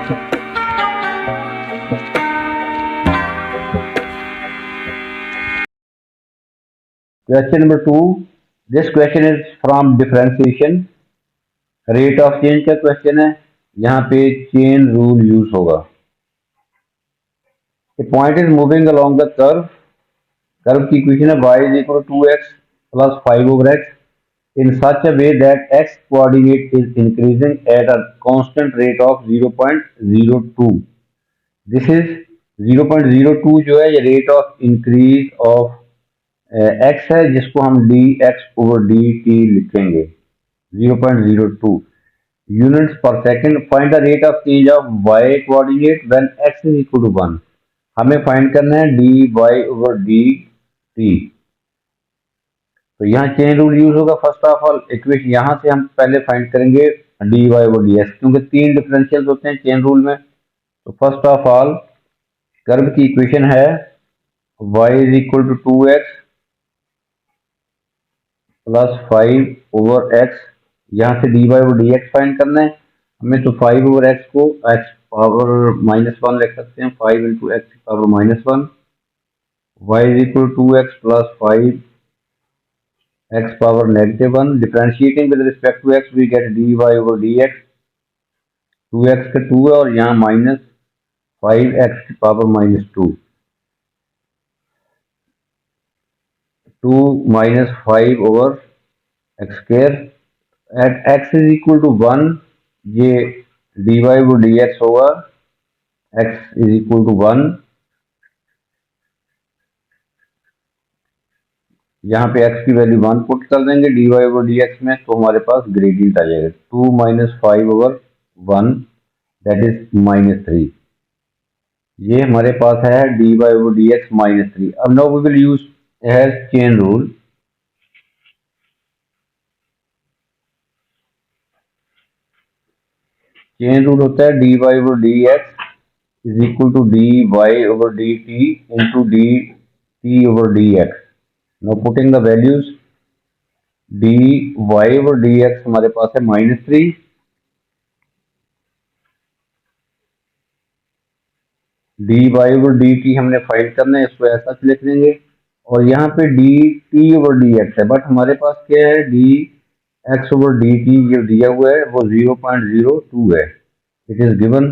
Question number 2. This question is from differentiation. Rate of change का question है, यहाँ पे चेन रूल यूज होगा. The point is moving along the curve. Curve की equation है y is equal to 2x plus 5 over x in such a way that x coordinate is increasing at a constant rate of 0.02. This is 0.02 जो है ये rate of increase of x है, जिसको हम dx over dt लिखेंगे 0.02 units per second. Find the rate of change of y coordinate when x is equal to 1. हमें find करना है dy over dt. तो यहाँ चेन रूल यूज होगा. फर्स्ट ऑफ ऑल इक्वेशन यहाँ से हम पहले फाइंड करेंगे dy over dx, क्योंकि 3 डिफरेंशियल होते हैं चेन रूल में. तो फर्स्ट ऑफ ऑल कर्व की इक्वेशन है y is equal to 2x plus 5 over x. यहाँ से dy over dx फाइंड करना है हमें. तो 5 ओवर x को x पावर -1 लिख सकते हैं. 5 into x power -1. y is equal to 2x plus 5 x power -1. Differentiating with respect to x we get dy over dx. 2x का 2 है और यहाँ minus 5x power -2. 2 minus 5 over x square. At x is equal to 1 ये dy over dx होगा. x is equal to 1. यहाँ पे x की value 1 put कर देंगे dy over dx में, तो हमारे पास ग्रेडियंट आ जाएगा 2 minus 5 over 1 that is -3. ये हमारे पास है dy over dx -3. अब now we will use as chain rule. Chain rule होता है dy over dx is equal to dy over dt into dt over dx. Now putting the values, dy over dx हमारे पास है -3. dy over dt हमने find करना है, इसको ऐसा लिख लेंगे. और यहाँ पे dt over dx है, बट हमारे पास क्या है dx over dt जो दिया हुआ है वो 0.02 है. It is given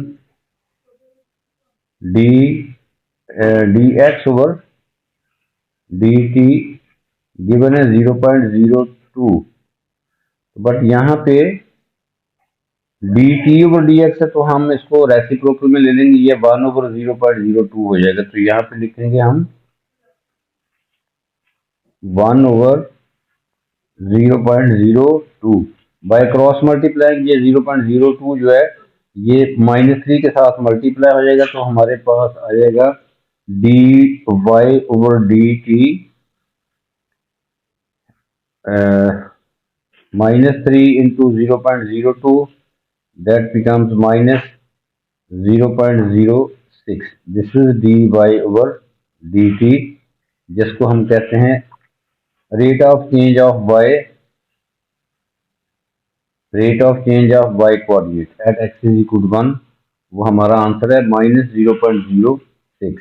dx over dt given है 0.02. बट यहाँ पे dt over dx है, तो हम इसको रेसिप्रोकल में ले लेंगे. ये 1 over 0.02 हो जाएगा. तो यहाँ पे लिखेंगे हम 1 over 0.02 बाय क्रॉस मल्टीप्लाइंग. ये 0.02 जो है ये -3 के साथ मल्टीप्लाई हो जाएगा, तो हमारे पास आ जाएगा dy over dt -3 into 0.02 that becomes -0.06. This is dy over dt, जिसको हम कहते हैं rate of change of y coordinate at x is equal to 1. वो हमारा आंसर है -0.06.